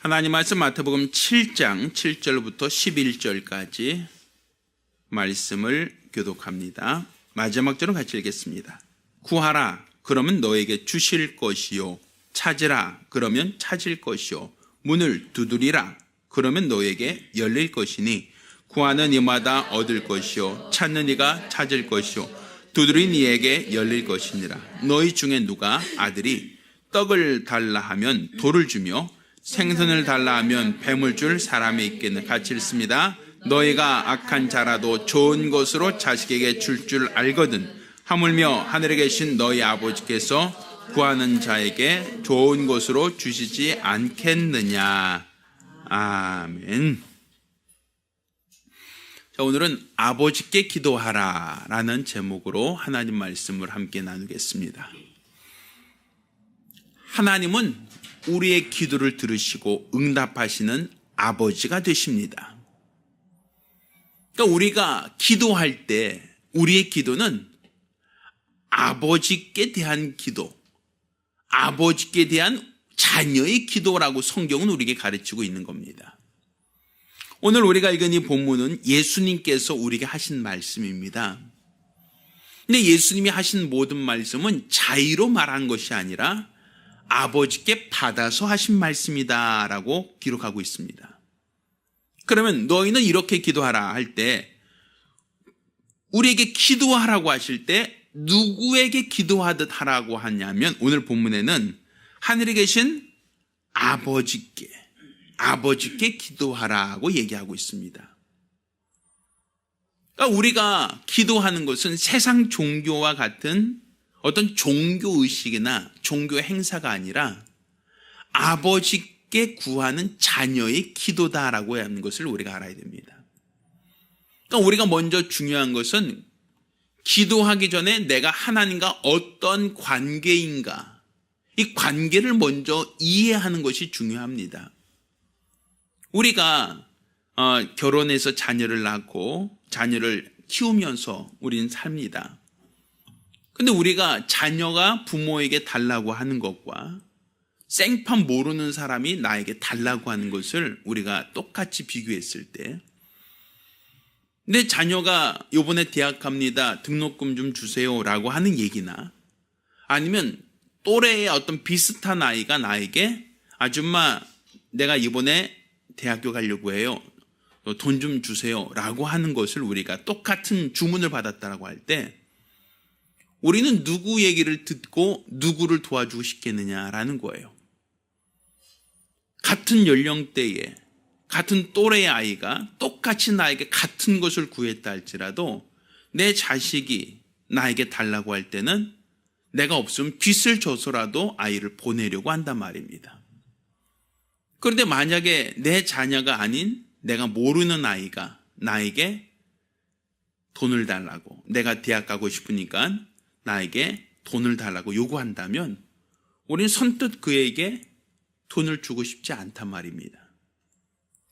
하나님 말씀 마태복음 7장 7절부터 11절까지 말씀을 교독합니다. 마지막 절은 같이 읽겠습니다. 구하라 그러면 너에게 주실 것이요, 찾으라 그러면 찾을 것이요, 문을 두드리라 그러면 너에게 열릴 것이니 구하는 이마다 얻을 것이요, 찾는 이가 찾을 것이요, 두드린 이에게 열릴 것이니라. 너희 중에 누가 아들이 떡을 달라 하면 돌을 주며 생선을 달라 하면 뱀을 줄 사람이 있겠느냐. 같이 읽습니다. 너희가 악한 자라도 좋은 것으로 자식에게 줄 알거든 하물며 하늘에 계신 너희 아버지께서 구하는 자에게 좋은 것으로 주시지 않겠느냐. 아멘. 자, 오늘은 아버지께 기도하라 라는 제목으로 하나님 말씀을 함께 나누겠습니다. 하나님은 우리의 기도를 들으시고 응답하시는 아버지가 되십니다. 그러니까 우리가 기도할 때 우리의 기도는 아버지께 대한 기도, 아버지께 대한 자녀의 기도라고 성경은 우리에게 가르치고 있는 겁니다. 오늘 우리가 읽은 이 본문은 예수님께서 우리에게 하신 말씀입니다. 근데 예수님이 하신 모든 말씀은 자의로 말한 것이 아니라 아버지께 받아서 하신 말씀이다 라고 기록하고 있습니다. 그러면 너희는 이렇게 기도하라 할 때, 우리에게 기도하라고 하실 때 누구에게 기도하듯 하라고 하냐면, 오늘 본문에는 하늘에 계신 아버지께 기도하라고 얘기하고 있습니다. 그러니까 우리가 기도하는 것은 세상 종교와 같은 어떤 종교의식이나 종교 행사가 아니라 아버지께 구하는 자녀의 기도다라고 하는 것을 우리가 알아야 됩니다. 그러니까 우리가 먼저 중요한 것은 기도하기 전에 내가 하나님과 어떤 관계인가, 이 관계를 먼저 이해하는 것이 중요합니다. 우리가 결혼해서 자녀를 낳고 자녀를 키우면서 우리는 삽니다. 근데 우리가 자녀가 부모에게 달라고 하는 것과 생판 모르는 사람이 나에게 달라고 하는 것을 우리가 똑같이 비교했을 때, 내 자녀가 이번에 대학 갑니다, 등록금 좀 주세요 라고 하는 얘기나, 아니면 또래의 어떤 비슷한 아이가 나에게 아줌마 내가 이번에 대학교 가려고 해요, 돈 좀 주세요 라고 하는 것을 우리가 똑같은 주문을 받았다라고 할 때, 우리는 누구 얘기를 듣고 누구를 도와주고 싶겠느냐라는 거예요. 같은 연령대에 같은 또래의 아이가 똑같이 나에게 같은 것을 구했다 할지라도 내 자식이 나에게 달라고 할 때는 내가 없으면 빚을 져서라도 아이를 보내려고 한단 말입니다. 그런데 만약에 내 자녀가 아닌 내가 모르는 아이가 나에게 돈을 달라고, 내가 대학 가고 싶으니까 나에게 돈을 달라고 요구한다면 우리는 선뜻 그에게 돈을 주고 싶지 않단 말입니다.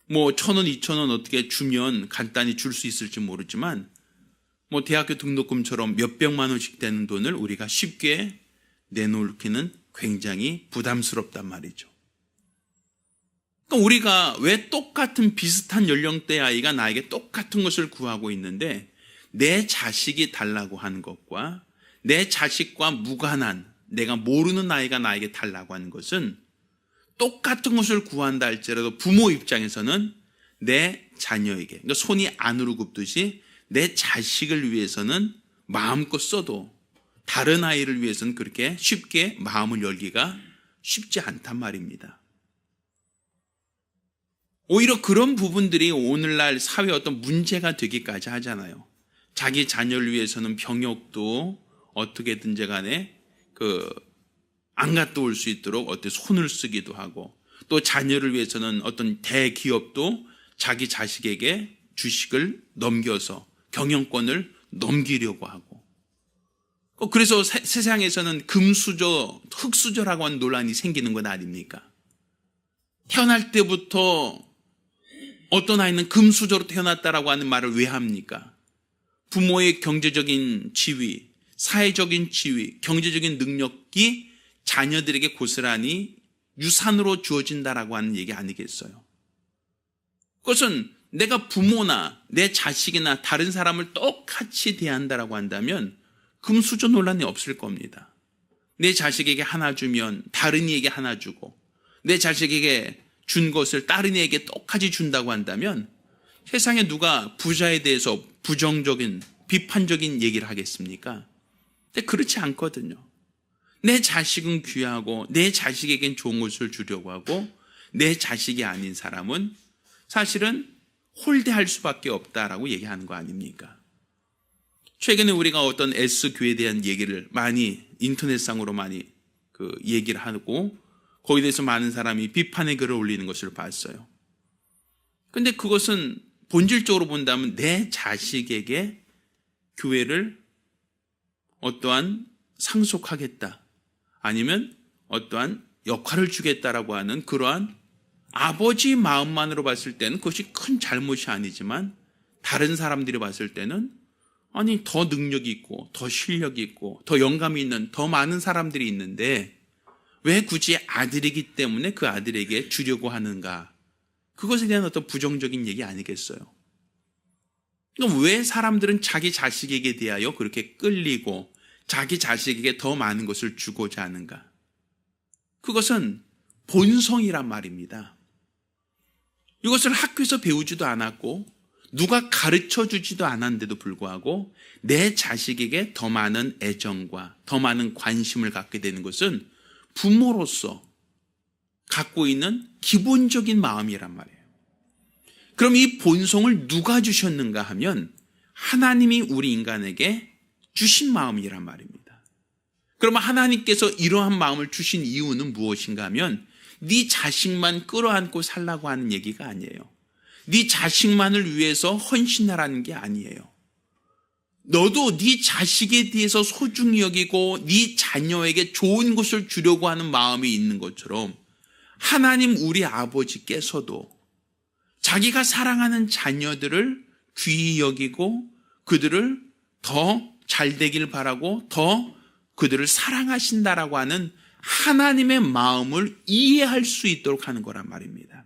뭐 1,000원, 2,000원 어떻게 주면 간단히 줄 수 있을지 모르지만, 뭐 대학교 등록금처럼 몇백만 원씩 되는 돈을 우리가 쉽게 내놓기는 굉장히 부담스럽단 말이죠. 그러니까 우리가 왜 똑같은 비슷한 연령대 아이가 나에게 똑같은 것을 구하고 있는데 내 자식이 달라고 하는 것과 내 자식과 무관한 내가 모르는 아이가 나에게 달라고 하는 것은 똑같은 것을 구한다 할지라도 부모 입장에서는 내 자녀에게, 그러니까 손이 안으로 굽듯이 내 자식을 위해서는 마음껏 써도 다른 아이를 위해서는 그렇게 쉽게 마음을 열기가 쉽지 않단 말입니다. 오히려 그런 부분들이 오늘날 사회의 어떤 문제가 되기까지 하잖아요. 자기 자녀를 위해서는 병역도 어떻게든지 간에 안 갔다 올 수 있도록 어떻게 손을 쓰기도 하고, 또 자녀를 위해서는 어떤 대기업도 자기 자식에게 주식을 넘겨서 경영권을 넘기려고 하고, 그래서 세상에서는 금수저, 흙수저라고 하는 논란이 생기는 것 아닙니까? 태어날 때부터 어떤 아이는 금수저로 태어났다라고 하는 말을 왜 합니까? 부모의 경제적인 지위, 사회적인 지위, 경제적인 능력이 자녀들에게 고스란히 유산으로 주어진다라고 하는 얘기 아니겠어요? 그것은 내가 부모나 내 자식이나 다른 사람을 똑같이 대한다라고 한다면 금수저 논란이 없을 겁니다. 내 자식에게 하나 주면 다른 이에게 하나 주고, 내 자식에게 준 것을 다른 이에게 똑같이 준다고 한다면 세상에 누가 부자에 대해서 부정적인 비판적인 얘기를 하겠습니까? 근데 그렇지 않거든요. 내 자식은 귀하고 내 자식에겐 좋은 것을 주려고 하고, 내 자식이 아닌 사람은 사실은 홀대할 수밖에 없다라고 얘기하는 거 아닙니까? 최근에 우리가 어떤 S교회에 대한 얘기를 많이 인터넷상으로 많이 얘기를 하고, 거기에 대해서 많은 사람이 비판의 글을 올리는 것을 봤어요. 근데 그것은 본질적으로 본다면 내 자식에게 교회를 어떠한 상속하겠다, 아니면 어떠한 역할을 주겠다라고 하는 그러한 아버지 마음만으로 봤을 때는 그것이 큰 잘못이 아니지만, 다른 사람들이 봤을 때는 아니 더 능력이 있고 더 실력이 있고 더 영감이 있는 더 많은 사람들이 있는데 왜 굳이 아들이기 때문에 그 아들에게 주려고 하는가, 그것에 대한 어떤 부정적인 얘기 아니겠어요? 그럼 왜 사람들은 자기 자식에게 대하여 그렇게 끌리고 자기 자식에게 더 많은 것을 주고자 하는가? 그것은 본성이란 말입니다. 이것을 학교에서 배우지도 않았고 누가 가르쳐 주지도 않았는데도 불구하고 내 자식에게 더 많은 애정과 더 많은 관심을 갖게 되는 것은 부모로서 갖고 있는 기본적인 마음이란 말이에요. 그럼 이 본성을 누가 주셨는가 하면 하나님이 우리 인간에게 주신 마음이란 말입니다. 그러면 하나님께서 이러한 마음을 주신 이유는 무엇인가 하면 네 자식만 끌어안고 살라고 하는 얘기가 아니에요. 네 자식만을 위해서 헌신하라는 게 아니에요. 너도 네 자식에 대해서 소중히 여기고 네 자녀에게 좋은 것을 주려고 하는 마음이 있는 것처럼 하나님 우리 아버지께서도 자기가 사랑하는 자녀들을 귀히 여기고 그들을 더 잘 되길 바라고 더 그들을 사랑하신다라고 하는 하나님의 마음을 이해할 수 있도록 하는 거란 말입니다.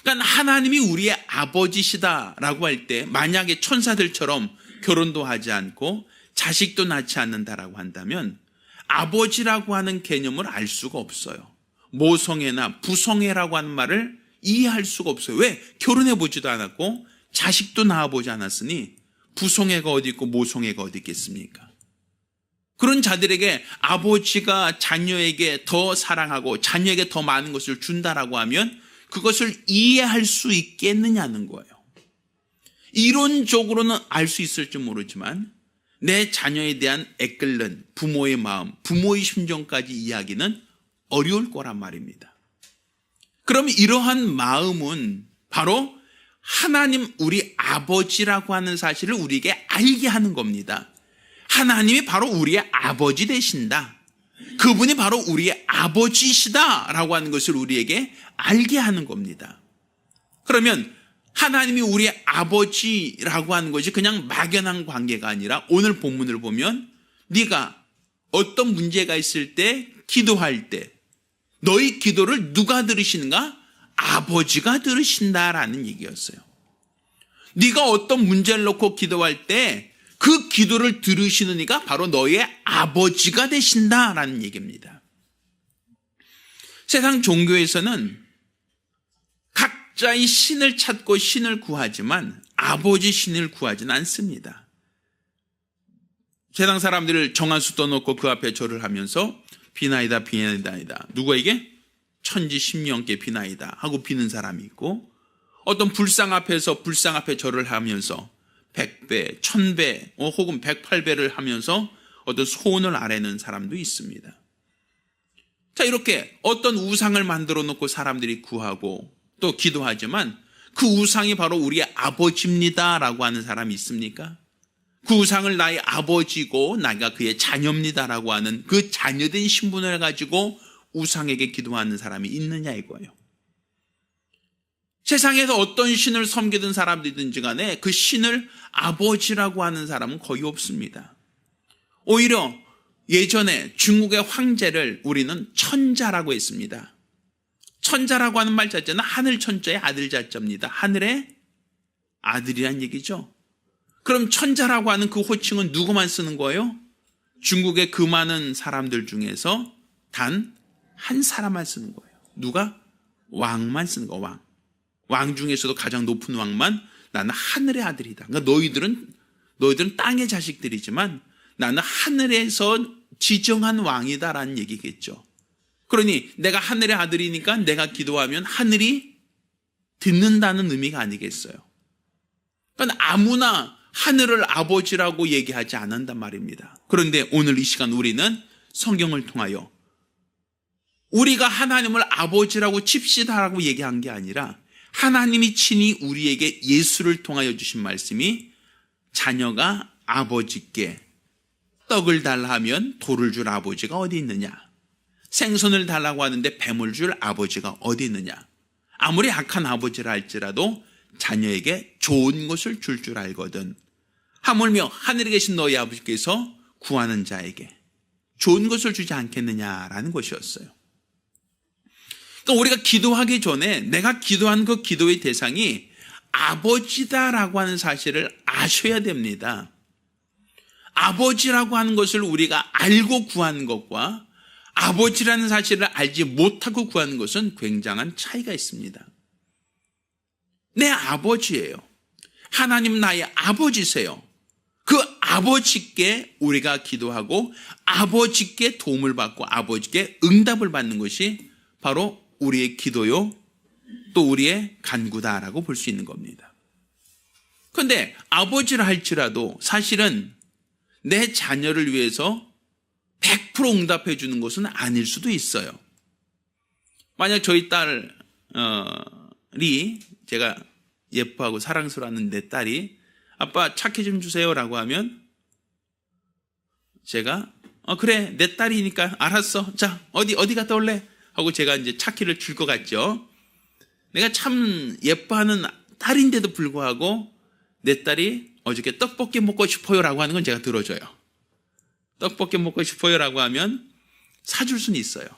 그러니까 하나님이 우리의 아버지시다라고 할 때 만약에 천사들처럼 결혼도 하지 않고 자식도 낳지 않는다라고 한다면 아버지라고 하는 개념을 알 수가 없어요. 모성애나 부성애라고 하는 말을 이해할 수가 없어요. 왜? 결혼해보지도 않았고 자식도 낳아보지 않았으니 부성애가 어디 있고 모성애가 어디 있겠습니까? 그런 자들에게 아버지가 자녀에게 더 사랑하고 자녀에게 더 많은 것을 준다라고 하면 그것을 이해할 수 있겠느냐는 거예요. 이론적으로는 알 수 있을지 모르지만 내 자녀에 대한 애끓는 부모의 마음, 부모의 심정까지 이해하기는 어려울 거란 말입니다. 그럼 이러한 마음은 바로 하나님 우리 아버지라고 하는 사실을 우리에게 알게 하는 겁니다. 하나님이 바로 우리의 아버지 되신다. 그분이 바로 우리의 아버지시다라고 하는 것을 우리에게 알게 하는 겁니다. 그러면 하나님이 우리의 아버지라고 하는 것이 그냥 막연한 관계가 아니라 오늘 본문을 보면 네가 어떤 문제가 있을 때 기도할 때 너희 기도를 누가 들으시는가? 아버지가 들으신다라는 얘기였어요. 네가 어떤 문제를 놓고 기도할 때 그 기도를 들으시는 이가 바로 너의 아버지가 되신다라는 얘기입니다. 세상 종교에서는 각자의 신을 찾고 신을 구하지만 아버지 신을 구하지는 않습니다. 세상 사람들을 정한수 떠놓고 그 앞에 절을 하면서 비나이다 비나이다 누구에게? 천지 십명께 비나이다 하고 비는 사람이 있고, 어떤 불상 앞에서 불상 앞에 절을 하면서 100배, 1000배 혹은 108배를 하면서 어떤 소원을 아뢰는 사람도 있습니다. 자, 이렇게 어떤 우상을 만들어 놓고 사람들이 구하고 또 기도하지만 그 우상이 바로 우리의 아버지입니다라고 하는 사람이 있습니까? 그 우상을 나의 아버지고 나가 그의 자녀입니다라고 하는 그 자녀된 신분을 가지고 우상에게 기도하는 사람이 있느냐 이거예요. 세상에서 어떤 신을 섬기던 사람들이든지 간에 그 신을 아버지라고 하는 사람은 거의 없습니다. 오히려 예전에 중국의 황제를 우리는 천자라고 했습니다. 천자라고 하는 말 자체는 하늘 천자의 아들 자자입니다. 하늘의 아들이란 얘기죠. 그럼 천자라고 하는 그 호칭은 누구만 쓰는 거예요? 중국의 그 많은 사람들 중에서 단 한 사람만 쓰는 거예요. 누가? 왕만 쓰는 거, 왕. 왕 중에서도 가장 높은 왕만 나는 하늘의 아들이다. 그러니까 너희들은 땅의 자식들이지만 나는 하늘에서 지정한 왕이다라는 얘기겠죠. 그러니 내가 하늘의 아들이니까 내가 기도하면 하늘이 듣는다는 의미가 아니겠어요. 그러니까 아무나 하늘을 아버지라고 얘기하지 않는단 말입니다. 그런데 오늘 이 시간 우리는 성경을 통하여 우리가 하나님을 아버지라고 칩시다라고 얘기한 게 아니라 하나님이 친히 우리에게 예수를 통하여 주신 말씀이 자녀가 아버지께 떡을 달라 하면 돌을 줄 아버지가 어디 있느냐, 생선을 달라고 하는데 뱀을 줄 아버지가 어디 있느냐, 아무리 악한 아버지라 할지라도 자녀에게 좋은 것을 줄 알거든. 하물며 하늘에 계신 너희 아버지께서 구하는 자에게 좋은 것을 주지 않겠느냐라는 것이었어요. 그러니까 우리가 기도하기 전에 내가 기도한 그 기도의 대상이 아버지다라고 하는 사실을 아셔야 됩니다. 아버지라고 하는 것을 우리가 알고 구하는 것과 아버지라는 사실을 알지 못하고 구하는 것은 굉장한 차이가 있습니다. 내 아버지예요. 하나님 나의 아버지세요. 그 아버지께 우리가 기도하고 아버지께 도움을 받고 아버지께 응답을 받는 것이 바로 우리의 기도요, 또 우리의 간구다라고 볼 수 있는 겁니다. 그런데 아버지라 할지라도 사실은 내 자녀를 위해서 100% 응답해 주는 것은 아닐 수도 있어요. 만약 저희 딸이, 제가 예뻐하고 사랑스러워하는 내 딸이 아빠 차키 좀 주세요 라고 하면 제가 그래 내 딸이니까 알았어, 자 어디 갔다 올래 하고 제가 이제 차키를 줄 것 같죠. 내가 참 예뻐하는 딸인데도 불구하고 내 딸이 어저께 떡볶이 먹고 싶어요 라고 하는 건 제가 들어줘요. 떡볶이 먹고 싶어요 라고 하면 사줄 수는 있어요.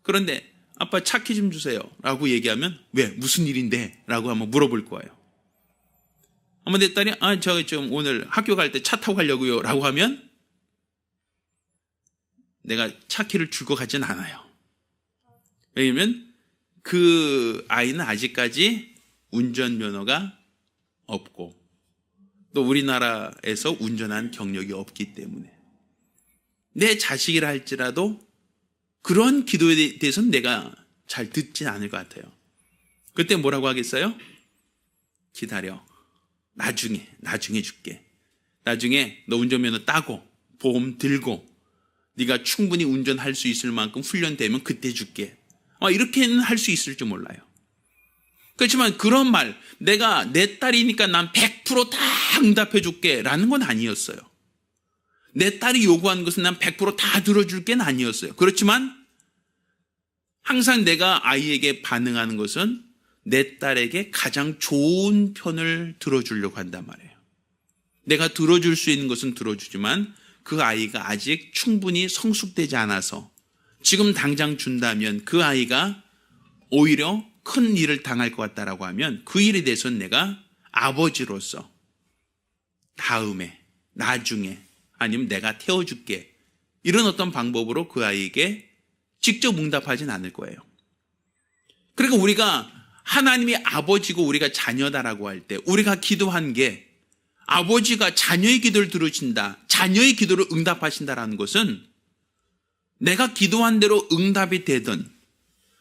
그런데 아빠 차키 좀 주세요 라고 얘기하면 왜? 무슨 일인데? 라고 한번 물어볼 거예요. 아마 내 딸이 저 좀 오늘 학교 갈 때 차 타고 가려고요 라고 하면 내가 차키를 줄 것 같진 않아요. 왜냐면 그 아이는 아직까지 운전면허가 없고 또 우리나라에서 운전한 경력이 없기 때문에 내 자식이라 할지라도 그런 기도에 대해서는 내가 잘 듣진 않을 것 같아요. 그때 뭐라고 하겠어요? 기다려. 나중에 줄게. 나중에 너 운전면허 따고 보험 들고 네가 충분히 운전할 수 있을 만큼 훈련되면 그때 줄게. 이렇게는 할 수 있을지 몰라요. 그렇지만 그런 말, 내가 내 딸이니까 난 100% 다 응답해 줄게 라는 건 아니었어요. 내 딸이 요구하는 것은 난 100% 다 들어줄게는 아니었어요. 그렇지만 항상 내가 아이에게 반응하는 것은 내 딸에게 가장 좋은 편을 들어주려고 한단 말이에요. 내가 들어줄 수 있는 것은 들어주지만 그 아이가 아직 충분히 성숙되지 않아서 지금 당장 준다면 그 아이가 오히려 큰 일을 당할 것 같다라고 하면 그 일에 대해서는 내가 아버지로서 다음에, 나중에, 아니면 내가 태워줄게. 이런 어떤 방법으로 그 아이에게 직접 응답하진 않을 거예요. 그러니까 우리가 하나님이 아버지고 우리가 자녀다라고 할 때 우리가 기도한 게 아버지가 자녀의 기도를 들으신다, 자녀의 기도를 응답하신다라는 것은 내가 기도한 대로 응답이 되든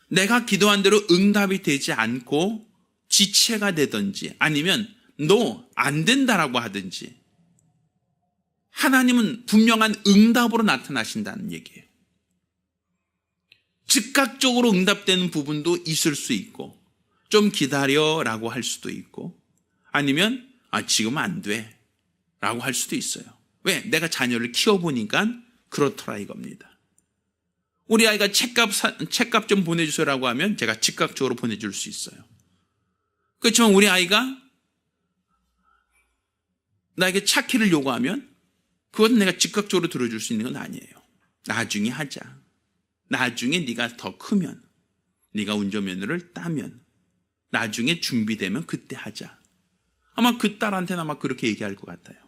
내가 기도한 대로 응답이 되지 않고 지체가 되든지 아니면 너 안 된다라고 하든지 하나님은 분명한 응답으로 나타나신다는 얘기예요. 즉각적으로 응답되는 부분도 있을 수 있고 좀 기다려라고 할 수도 있고 아니면 지금 안 돼 라고 할 수도 있어요. 왜? 내가 자녀를 키워보니까 그렇더라 이겁니다. 우리 아이가 책값 좀 보내주세요라고 하면 제가 즉각적으로 보내줄 수 있어요. 그렇지만 우리 아이가 나에게 차키를 요구하면 그것은 내가 즉각적으로 들어줄 수 있는 건 아니에요. 나중에 하자. 나중에 네가 더 크면, 네가 운전면허를 따면, 나중에 준비되면 그때 하자. 아마 그 딸한테는 아마 그렇게 얘기할 것 같아요.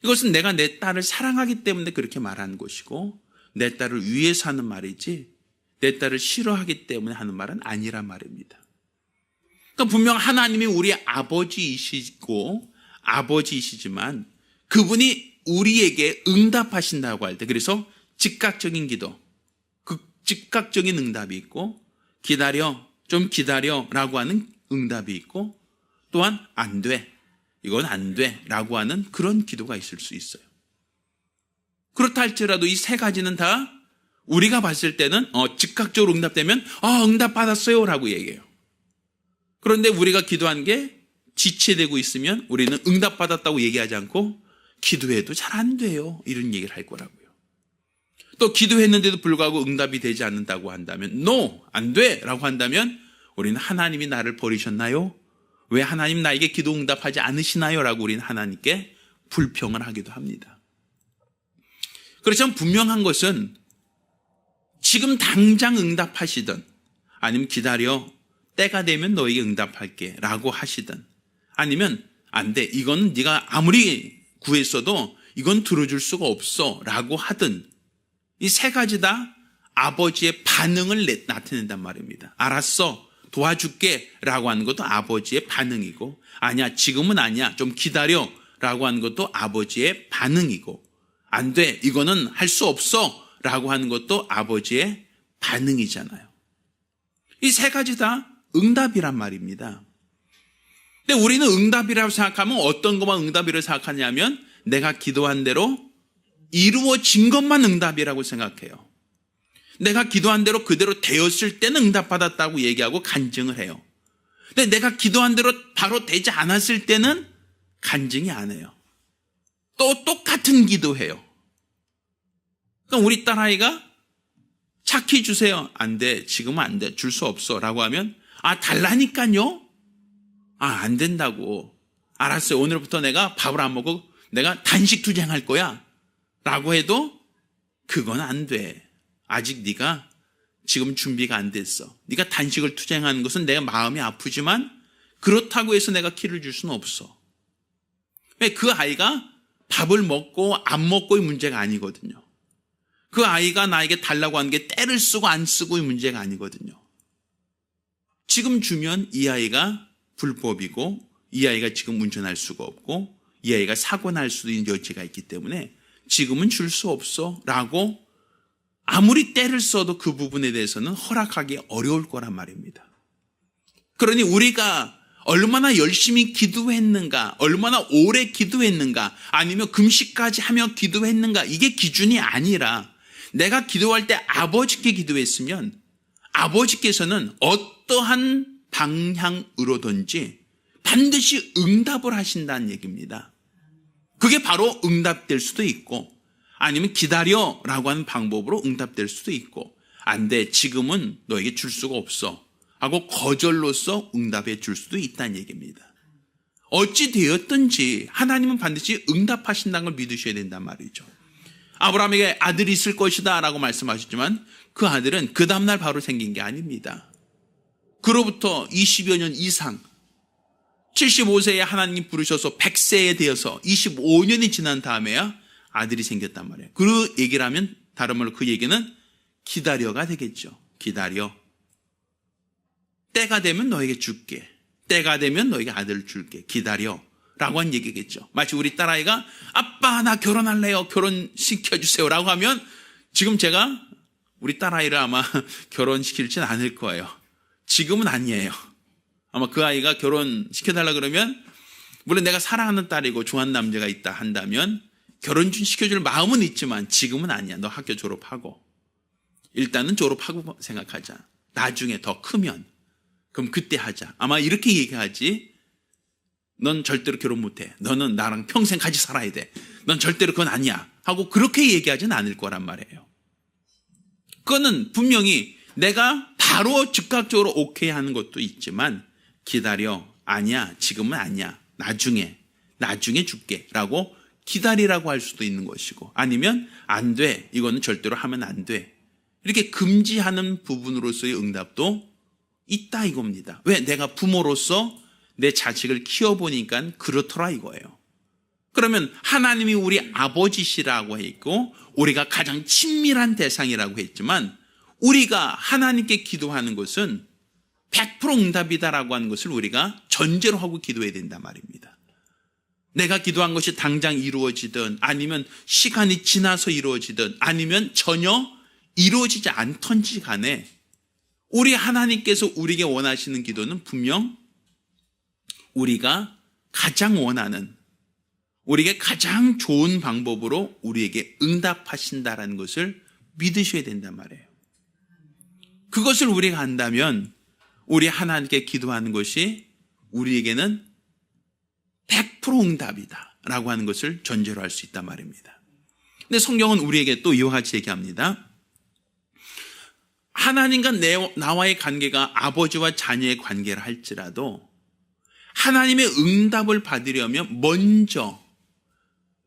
이것은 내가 내 딸을 사랑하기 때문에 그렇게 말하는 것이고, 내 딸을 위해서 하는 말이지 내 딸을 싫어하기 때문에 하는 말은 아니란 말입니다. 그러니까 분명 하나님이 우리 아버지이시지만 그분이 우리에게 응답하신다고 할 때, 그래서 즉각적인 기도, 그 즉각적인 응답이 있고, 좀 기다려라고 하는 응답이 있고, 또한 안 돼, 이건 안 돼라고 하는 그런 기도가 있을 수 있어요. 그렇다 할지라도 이 세 가지는 다 우리가 봤을 때는 즉각적으로 응답되면 응답 받았어요 라고 얘기해요. 그런데 우리가 기도한 게 지체되고 있으면 우리는 응답 받았다고 얘기하지 않고 기도해도 잘 안 돼요, 이런 얘기를 할 거라고요. 또 기도했는데도 불구하고 응답이 되지 않는다고 한다면, No, 안 돼 라고 한다면 우리는 하나님이 나를 버리셨나요? 왜 하나님 나에게 기도 응답하지 않으시나요? 라고 우리는 하나님께 불평을 하기도 합니다. 그렇지만 분명한 것은 지금 당장 응답하시든, 아니면 기다려, 때가 되면 너에게 응답할게 라고 하시든, 아니면 안 돼, 이건 네가 아무리 구했어도 이건 들어줄 수가 없어 라고 하든, 이 세 가지 다 아버지의 반응을 나타낸단 말입니다. 알았어, 도와줄게 라고 하는 것도 아버지의 반응이고, 아니야, 지금은 아니야, 좀 기다려 라고 하는 것도 아버지의 반응이고, 안 돼, 이거는 할 수 없어 라고 하는 것도 아버지의 반응이잖아요. 이 세 가지 다 응답이란 말입니다. 근데 우리는 응답이라고 생각하면 어떤 것만 응답이라고 생각하냐면, 내가 기도한 대로 이루어진 것만 응답이라고 생각해요. 내가 기도한 대로 그대로 되었을 때는 응답받았다고 얘기하고 간증을 해요. 근데 내가 기도한 대로 바로 되지 않았을 때는 간증이 안 해요. 또 똑같은 기도해요. 그러니까 우리 딸아이가 차키 주세요. 안 돼, 지금은 안 돼, 줄 수 없어 라고 하면, 달라니까요. 안 된다고. 알았어요, 오늘부터 내가 밥을 안 먹고 내가 단식 투쟁할 거야 라고 해도 그건 안 돼. 아직 네가 지금 준비가 안 됐어. 네가 단식을 투쟁하는 것은 내가 마음이 아프지만 그렇다고 해서 내가 키를 줄 수는 없어. 왜? 그 아이가 밥을 먹고 안 먹고의 문제가 아니거든요. 그 아이가 나에게 달라고 하는 게 때를 쓰고 안 쓰고의 문제가 아니거든요. 지금 주면 이 아이가 불법이고, 이 아이가 지금 운전할 수가 없고, 이 아이가 사고 날 수도 있는 여지가 있기 때문에 지금은 줄 수 없어 라고 아무리 때를 써도 그 부분에 대해서는 허락하기 어려울 거란 말입니다. 그러니 우리가 얼마나 열심히 기도했는가, 얼마나 오래 기도했는가, 아니면 금식까지 하며 기도했는가, 이게 기준이 아니라, 내가 기도할 때 아버지께 기도했으면 아버지께서는 어떠한 방향으로든지 반드시 응답을 하신다는 얘기입니다. 그게 바로 응답될 수도 있고, 아니면 기다려라고 하는 방법으로 응답될 수도 있고, 안 돼, 지금은 너에게 줄 수가 없어 하고 거절로서 응답해 줄 수도 있다는 얘기입니다. 어찌 되었든지 하나님은 반드시 응답하신다는 걸 믿으셔야 된단 말이죠. 아브라함에게 아들이 있을 것이다 라고 말씀하셨지만 그 아들은 그 다음날 바로 생긴 게 아닙니다. 그로부터 20여 년 이상, 75세에 하나님 부르셔서 100세에 되어서 25년이 지난 다음에야 아들이 생겼단 말이에요. 그 얘기를 하면 다른 말로 그 얘기는 기다려가 되겠죠. 기다려. 때가 되면 너에게 줄게. 때가 되면 너에게 아들을 줄게. 기다려 라고 한 얘기겠죠. 마치 우리 딸아이가 아빠 나 결혼할래요, 결혼시켜주세요 라고 하면, 지금 제가 우리 딸아이를 아마 결혼시키지는 않을 거예요. 지금은 아니에요. 아마 그 아이가 결혼시켜달라 그러면, 물론 내가 사랑하는 딸이고 좋아하는 남자가 있다 한다면 결혼 좀 시켜줄 마음은 있지만 지금은 아니야. 너 학교 졸업하고, 일단은 졸업하고 생각하자. 나중에 더 크면 그럼 그때 하자. 아마 이렇게 얘기하지, 넌 절대로 결혼 못해, 너는 나랑 평생 같이 살아야 돼, 넌 절대로 그건 아니야 하고 그렇게 얘기하진 않을 거란 말이에요. 그거는 분명히 내가 바로 즉각적으로 오케이 하는 것도 있지만, 기다려, 아니야, 지금은 아니야, 나중에 줄게 라고 기다리라고 할 수도 있는 것이고, 아니면 안 돼, 이거는 절대로 하면 안 돼, 이렇게 금지하는 부분으로서의 응답도 있다 이겁니다. 왜? 내가 부모로서 내 자식을 키워보니까 그렇더라 이거예요. 그러면 하나님이 우리 아버지시라고 했고 우리가 가장 친밀한 대상이라고 했지만, 우리가 하나님께 기도하는 것은 100% 응답이다라고 하는 것을 우리가 전제로 하고 기도해야 된단 말입니다. 내가 기도한 것이 당장 이루어지든, 아니면 시간이 지나서 이루어지든, 아니면 전혀 이루어지지 않던지 간에 우리 하나님께서 우리에게 원하시는 기도는 분명 우리가 가장 원하는, 우리에게 가장 좋은 방법으로 우리에게 응답하신다라는 것을 믿으셔야 된단 말이에요. 그것을 우리가 안다면 우리 하나님께 기도하는 것이 우리에게는 100% 응답이다 라고 하는 것을 전제로 할 수 있단 말입니다. 근데 성경은 우리에게 또 이와 같이 얘기합니다. 하나님과 나와의 관계가 아버지와 자녀의 관계를 할지라도 하나님의 응답을 받으려면 먼저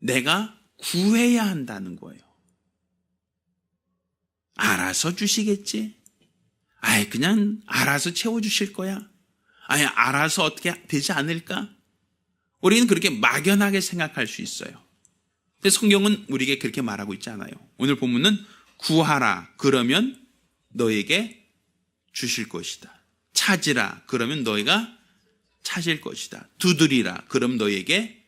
내가 구해야 한다는 거예요. 알아서 주시겠지? 아예 그냥 알아서 채워주실 거야? 아예 알아서 어떻게 되지 않을까? 우리는 그렇게 막연하게 생각할 수 있어요. 근데 성경은 우리에게 그렇게 말하고 있지 않아요. 오늘 본문은 구하라 그러면 너에게 주실 것이다. 찾으라 그러면 너희가 찾을 것이다. 두드리라 그럼 너에게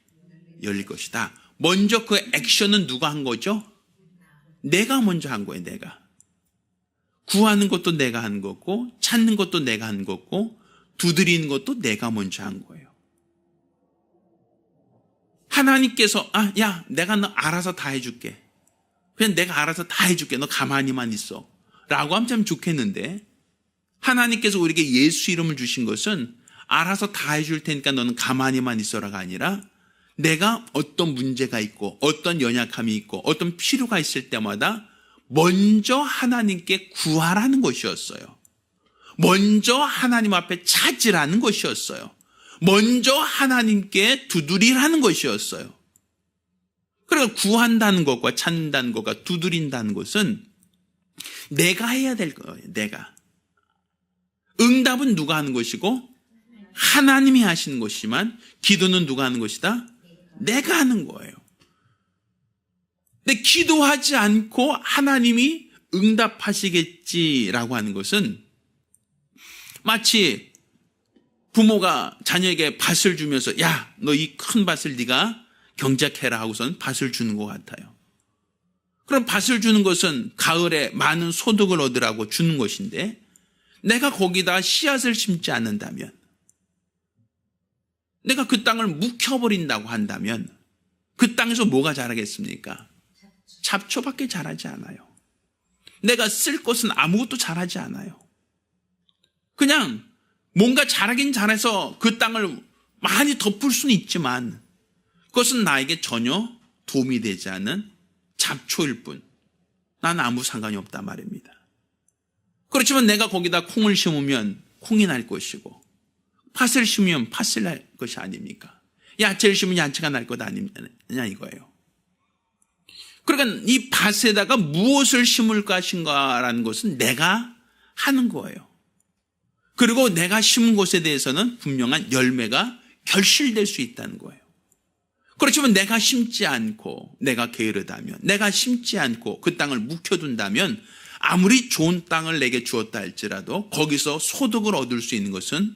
열릴 것이다. 먼저 그 액션은 누가 한 거죠? 내가 먼저 한 거예요. 내가. 구하는 것도 내가 한 거고, 찾는 것도 내가 한 거고, 두드리는 것도 내가 먼저 한 거예요. 하나님께서 야 내가 너 알아서 다 해줄게, 그냥 내가 알아서 다 해줄게, 너 가만히만 있어 라고 하면 참 좋겠는데, 하나님께서 우리에게 예수 이름을 주신 것은 알아서 다 해줄 테니까 너는 가만히만 있어라가 아니라, 내가 어떤 문제가 있고 어떤 연약함이 있고 어떤 필요가 있을 때마다 먼저 하나님께 구하라는 것이었어요. 먼저 하나님 앞에 찾으라는 것이었어요. 먼저 하나님께 두드리라는 것이었어요. 그러니까 구한다는 것과 찾는다는 것과 두드린다는 것은 내가 해야 될 거예요. 내가. 응답은 누가 하는 것이고 하나님이 하시는 것이지만, 기도는 누가 하는 것이다? 내가 하는 거예요. 근데 기도하지 않고 하나님이 응답하시겠지라고 하는 것은 마치 부모가 자녀에게 밭을 주면서 야, 너 이 큰 밭을 네가 경작해라 하고선 밭을 주는 것 같아요. 그럼 밭을 주는 것은 가을에 많은 소득을 얻으라고 주는 것인데, 내가 거기다 씨앗을 심지 않는다면, 내가 그 땅을 묵혀버린다고 한다면 그 땅에서 뭐가 자라겠습니까? 잡초밖에 자라지 않아요. 내가 쓸 것은 아무것도 자라지 않아요. 그냥 뭔가 자라긴 자라서 그 땅을 많이 덮을 수는 있지만 그것은 나에게 전혀 도움이 되지 않는 잡초일 뿐, 난 아무 상관이 없단 말입니다. 그렇지만 내가 거기다 콩을 심으면 콩이 날 것이고, 팥을 심으면 팥을 날 것이 아닙니까? 야채를 심으면 야채가 날 것 아니냐 이거예요. 그러니까 이 밭에다가 무엇을 심을 것인가라는 것은 내가 하는 거예요. 그리고 내가 심은 곳에 대해서는 분명한 열매가 결실될 수 있다는 거예요. 그렇지만 내가 심지 않고, 내가 게으르다면, 내가 심지 않고 그 땅을 묵혀둔다면 아무리 좋은 땅을 내게 주었다 할지라도 거기서 소득을 얻을 수 있는 것은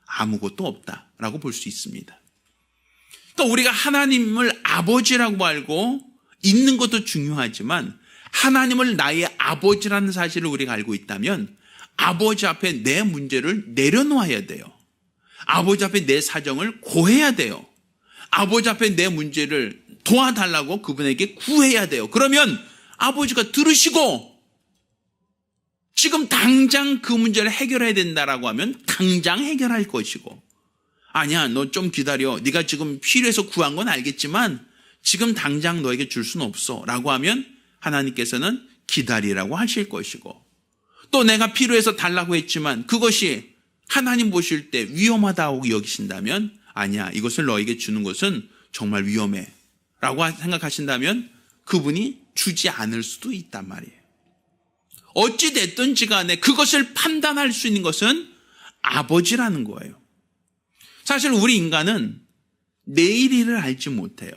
아무것도 없다라고 볼 수 있습니다. 그러니까 우리가 하나님을 아버지라고 알고 있는 것도 중요하지만, 하나님을 나의 아버지라는 사실을 우리가 알고 있다면 아버지 앞에 내 문제를 내려놓아야 돼요. 아버지 앞에 내 사정을 고해야 돼요. 아버지 앞에 내 문제를 도와달라고 그분에게 구해야 돼요. 그러면 아버지가 들으시고 지금 당장 그 문제를 해결해야 된다라고 하면 당장 해결할 것이고, 아니야 너 좀 기다려, 네가 지금 필요해서 구한 건 알겠지만 지금 당장 너에게 줄 수는 없어 라고 하면 하나님께서는 기다리라고 하실 것이고, 또 내가 필요해서 달라고 했지만 그것이 하나님 보실 때 위험하다고 여기신다면, 아니야 이것을 너에게 주는 것은 정말 위험해 생각하신다면 그분이 주지 않을 수도 있단 말이에요. 어찌 됐든지 간에 그것을 판단할 수 있는 것은 아버지라는 거예요. 사실 우리 인간은 내일 일을 알지 못해요.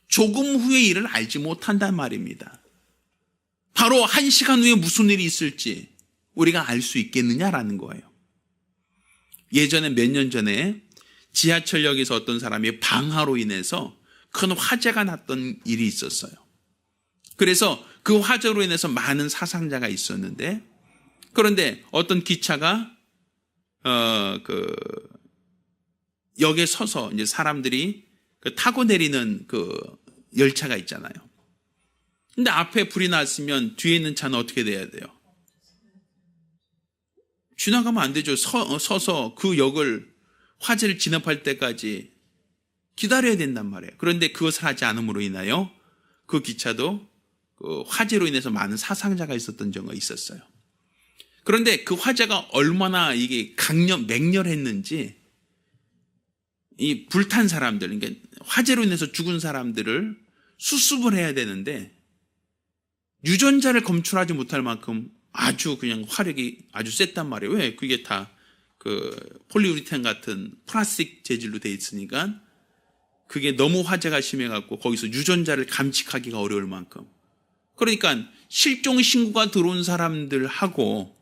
조금 후의 일을 알지 못한단 말입니다. 바로 1시간 후에 무슨 일이 있을지 우리가 알 수 있겠느냐라는 거예요. 예전에 몇 년 전에 지하철역에서 어떤 사람이 방화로 인해서 큰 화재가 났던 일이 있었어요. 그래서 그 화재로 인해서 많은 사상자가 있었는데, 그런데 어떤 기차가 역에 서서 이제 사람들이 타고 내리는 그 열차가 있잖아요. 근데 앞에 불이 났으면 뒤에 있는 차는 어떻게 돼야 돼요? 지나가면 안 되죠. 서서 그 역을 화재를 진압할 때까지 기다려야 된단 말이에요. 그런데 그것을 하지 않음으로 인하여 그 기차도 그 화재로 인해서 많은 사상자가 있었던 경우가 있었어요. 그런데 그 화재가 얼마나 이게 맹렬했는지 이 불탄 사람들, 그러니까 화재로 인해서 죽은 사람들을 수습을 해야 되는데 유전자를 검출하지 못할 만큼 아주 그냥 화력이 아주 셌단 말이에요. 왜? 그게 다 그 폴리우리탄 같은 플라스틱 재질로 돼 있으니까 그게 너무 화재가 심해갖고 거기서 유전자를 감식하기가 어려울 만큼. 그러니까 실종 신고가 들어온 사람들하고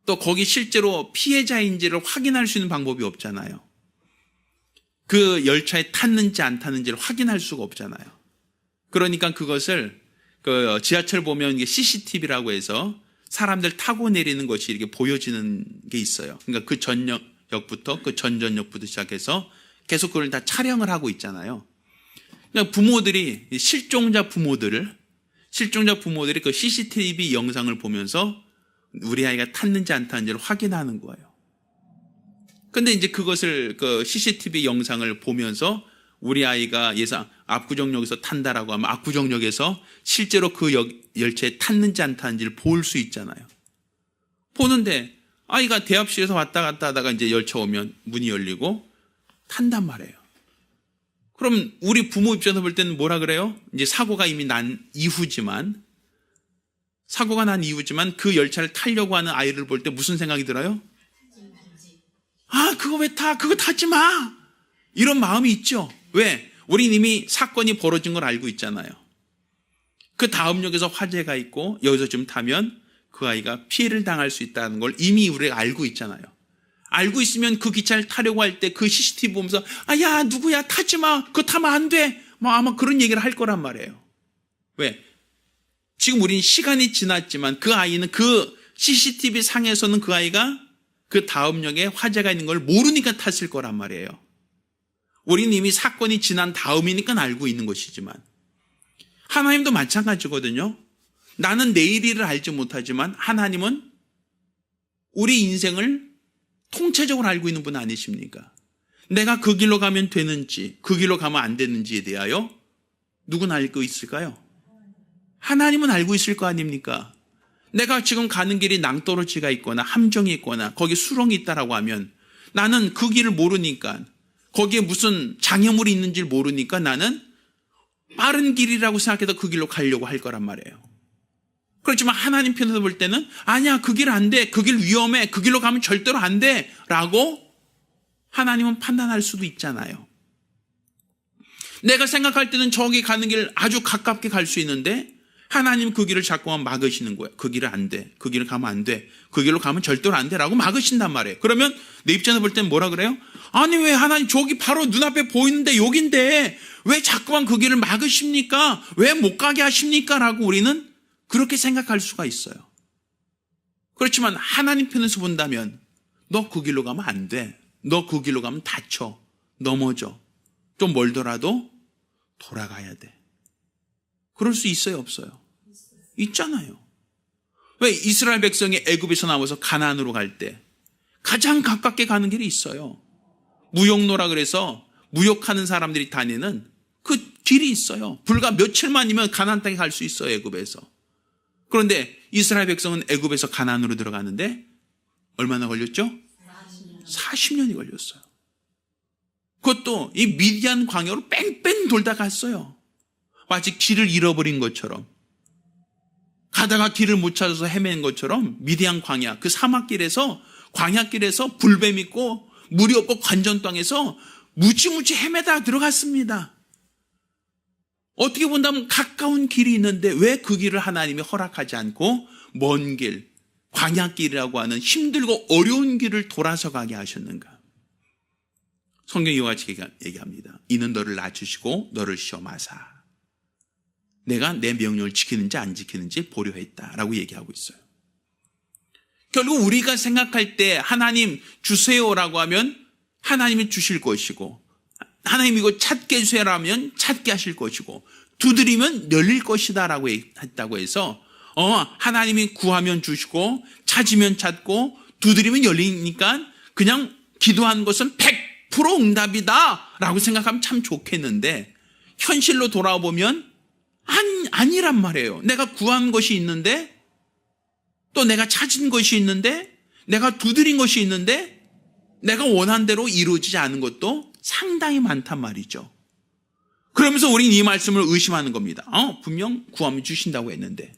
또 거기 실제로 피해자인지를 확인할 수 있는 방법이 없잖아요. 그 열차에 탔는지 안 탔는지를 확인할 수가 없잖아요. 그러니까 그것을 그 지하철 보면 이게 CCTV라고 해서 사람들 타고 내리는 것이 이렇게 보여지는 게 있어요. 그러니까 그 전역부터 그 전전역부터 시작해서 계속 그걸 다 촬영을 하고 있잖아요. 그러니까 부모들이 실종자 부모들이 그 CCTV 영상을 보면서 우리 아이가 탔는지 안 탔는지를 확인하는 거예요. 근데 이제 그것을 그 CCTV 영상을 보면서 우리 아이가 예상 압구정역에서 탄다라고 하면 압구정역에서 실제로 그 열차에 탔는지 안 탔는지를 볼 수 있잖아요. 보는데 아이가 대합실에서 왔다 갔다 하다가 이제 열차 오면 문이 열리고 탄단 말이에요. 그럼 우리 부모 입장에서 볼 때는 뭐라 그래요? 이제 사고가 난 이후지만 그 열차를 타려고 하는 아이를 볼 때 무슨 생각이 들어요? 아, 그거 왜 타? 그거 타지 마! 이런 마음이 있죠. 왜? 우린 이미 사건이 벌어진 걸 알고 있잖아요. 그 다음 역에서 화재가 있고 여기서 좀 타면 그 아이가 피해를 당할 수 있다는 걸 이미 우리가 알고 있잖아요. 알고 있으면 그 기차를 타려고 할 때 그 CCTV 보면서 야 누구야 타지 마. 그거 타면 안 돼. 뭐 아마 그런 얘기를 할 거란 말이에요. 왜? 지금 우린 시간이 지났지만 그 아이는 그 CCTV 상에서는 그 아이가 그 다음 역에 화재가 있는 걸 모르니까 탔을 거란 말이에요. 우리는 이미 사건이 지난 다음이니까 알고 있는 것이지만 하나님도 마찬가지거든요. 나는 내일 일을 알지 못하지만 하나님은 우리 인생을 통째적으로 알고 있는 분 아니십니까? 내가 그 길로 가면 되는지 그 길로 가면 안 되는지에 대하여 누구는 알고 있을까요? 하나님은 알고 있을 거 아닙니까? 내가 지금 가는 길이 낭떠러지가 있거나 함정이 있거나 거기 수렁이 있다라고 하면 나는 그 길을 모르니까 거기에 무슨 장애물이 있는지를 모르니까 나는 빠른 길이라고 생각해서 그 길로 가려고 할 거란 말이에요. 그렇지만 하나님 편에서 볼 때는 아니야 그 길 안 돼. 그 길 위험해. 그 길로 가면 절대로 안 돼. 라고 하나님은 판단할 수도 있잖아요. 내가 생각할 때는 저기 가는 길 아주 가깝게 갈 수 있는데 하나님 그 길을 자꾸만 막으시는 거예요. 그 길은 안 돼. 그 길을 가면 안 돼. 그 길로 가면 절대로 안 돼. 라고 막으신단 말이에요. 그러면 내 입장에서 볼 때는 뭐라 그래요? 아니 왜 하나님 저기 바로 눈앞에 보이는데 여긴데 왜 자꾸만 그 길을 막으십니까? 왜 못 가게 하십니까? 라고 우리는 그렇게 생각할 수가 있어요. 그렇지만 하나님 편에서 본다면 너 그 길로 가면 안 돼. 너 그 길로 가면 다쳐. 넘어져. 좀 멀더라도 돌아가야 돼. 그럴 수 있어요, 없어요? 있잖아요. 왜 이스라엘 백성이 애굽에서 나와서 가나안으로 갈 때 가장 가깝게 가는 길이 있어요. 무역로라 그래서 무역하는 사람들이 다니는 그 길이 있어요. 불과 며칠만이면 가나안 땅에 갈 수 있어요, 애굽에서. 그런데 이스라엘 백성은 애굽에서 가나안으로 들어가는데 얼마나 걸렸죠? 40년이 걸렸어요. 그것도 이 미디안 광야로 뺑뺑 빙 돌다 갔어요. 마치 길을 잃어버린 것처럼, 가다가 길을 못 찾아서 헤매는 것처럼 미디안 광야, 그 사막길에서, 광야길에서 불뱀 있고 물이 없고 관전 땅에서 무지무지 헤매다 들어갔습니다. 어떻게 본다면 가까운 길이 있는데 왜 그 길을 하나님이 허락하지 않고 먼 길, 광야길이라고 하는 힘들고 어려운 길을 돌아서 가게 하셨는가? 성경이 이와 같이 얘기합니다. 이는 너를 낮추시고 너를 시험하사 내가 내 명령을 지키는지 안 지키는지 보려 했다라고 얘기하고 있어요. 결국 우리가 생각할 때 하나님 주세요라고 하면 하나님이 주실 것이고, 하나님 이거 찾게 해주세요라면 찾게 하실 것이고, 두드리면 열릴 것이다라고 했다고 해서 하나님이 구하면 주시고 찾으면 찾고 두드리면 열리니까 그냥 기도한 것은 100% 응답이다라고 생각하면 참 좋겠는데, 현실로 돌아보면 아니란 말이에요. 내가 구한 것이 있는데, 또 내가 찾은 것이 있는데, 내가 두드린 것이 있는데, 내가 원한 대로 이루어지지 않은 것도 상당히 많단 말이죠. 그러면서 우리는 이 말씀을 의심하는 겁니다. 분명 구하면 주신다고 했는데,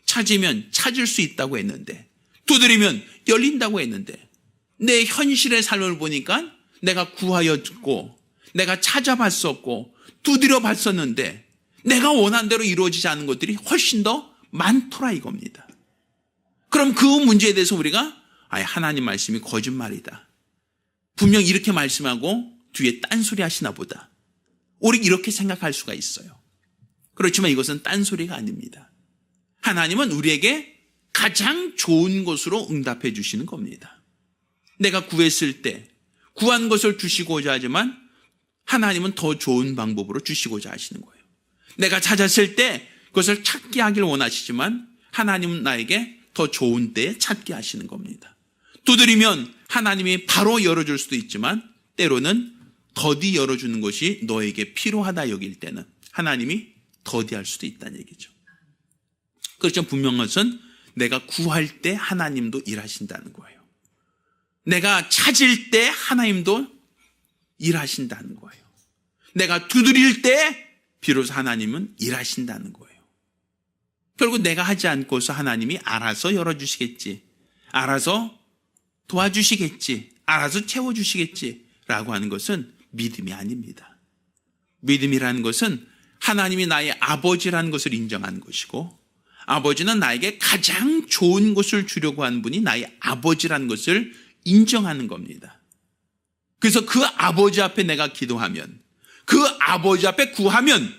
찾으면 찾을 수 있다고 했는데, 두드리면 열린다고 했는데, 내 현실의 삶을 보니까 내가 구하였고, 내가 찾아봤었고, 두드려 봤었는데 내가 원한 대로 이루어지지 않은 것들이 훨씬 더 많더라 이겁니다. 그럼 그 문제에 대해서 우리가 하나님 말씀이 거짓말이다, 분명 이렇게 말씀하고 뒤에 딴소리 하시나 보다, 우리 이렇게 생각할 수가 있어요. 그렇지만 이것은 딴소리가 아닙니다. 하나님은 우리에게 가장 좋은 것으로 응답해 주시는 겁니다. 내가 구했을 때 구한 것을 주시고자 하지만 하나님은 더 좋은 방법으로 주시고자 하시는 거예요. 내가 찾았을 때 그것을 찾게 하길 원하시지만 하나님은 나에게 더 좋은 때에 찾게 하시는 겁니다. 두드리면 하나님이 바로 열어줄 수도 있지만 때로는 더디 열어주는 것이 너에게 필요하다 여길 때는 하나님이 더디할 수도 있다는 얘기죠. 그렇지만 분명한 것은 내가 구할 때 하나님도 일하신다는 거예요. 내가 찾을 때 하나님도 일하신다는 거예요. 내가 두드릴 때 비로소 하나님은 일하신다는 거예요. 결국 내가 하지 않고서 하나님이 알아서 열어주시겠지, 알아서 도와주시겠지, 알아서 채워주시겠지 라고 하는 것은 믿음이 아닙니다. 믿음이라는 것은 하나님이 나의 아버지라는 것을 인정하는 것이고, 아버지는 나에게 가장 좋은 것을 주려고 하는 분이 나의 아버지라는 것을 인정하는 겁니다. 그래서 그 아버지 앞에 내가 기도하면, 그 아버지 앞에 구하면,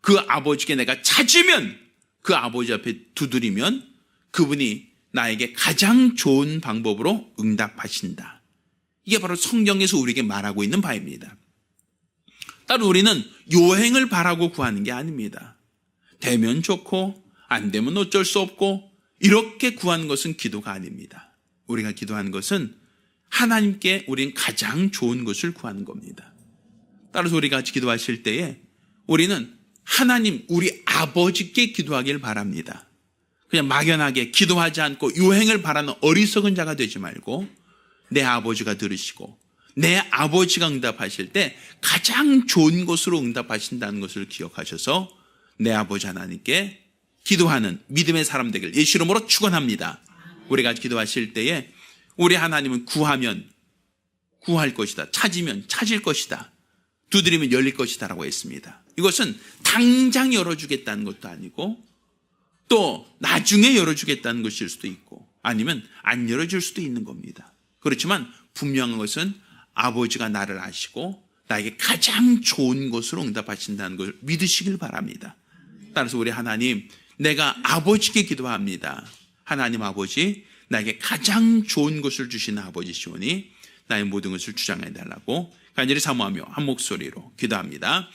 그 아버지께 내가 찾으면, 그 아버지 앞에 두드리면 그분이 나에게 가장 좋은 방법으로 응답하신다. 이게 바로 성경에서 우리에게 말하고 있는 바입니다. 따로 우리는 요행을 바라고 구하는 게 아닙니다. 되면 좋고 안 되면 어쩔 수 없고 이렇게 구하는 것은 기도가 아닙니다. 우리가 기도하는 것은 하나님께 우리는 가장 좋은 것을 구하는 겁니다. 따라서 우리가 기도하실 때에 우리는 하나님, 우리 아버지께 기도하길 바랍니다. 그냥 막연하게 기도하지 않고 요행을 바라는 어리석은 자가 되지 말고 내 아버지가 들으시고 내 아버지가 응답하실 때 가장 좋은 것으로 응답하신다는 것을 기억하셔서 내 아버지 하나님께 기도하는 믿음의 사람 되길 예수 이름으로 축원합니다. 우리가 기도하실 때에 우리 하나님은 구하면 구할 것이다, 찾으면 찾을 것이다, 두드리면 열릴 것이다 라고 했습니다. 이것은 당장 열어주겠다는 것도 아니고 또 나중에 열어주겠다는 것일 수도 있고 아니면 안 열어줄 수도 있는 겁니다. 그렇지만 분명한 것은 아버지가 나를 아시고 나에게 가장 좋은 것으로 응답하신다는 걸 믿으시길 바랍니다. 따라서 우리 하나님, 내가 아버지께 기도합니다. 하나님 아버지, 나에게 가장 좋은 것을 주시는 아버지시오니 나의 모든 것을 주장해 달라고 간절히 사모하며 한 목소리로 기도합니다.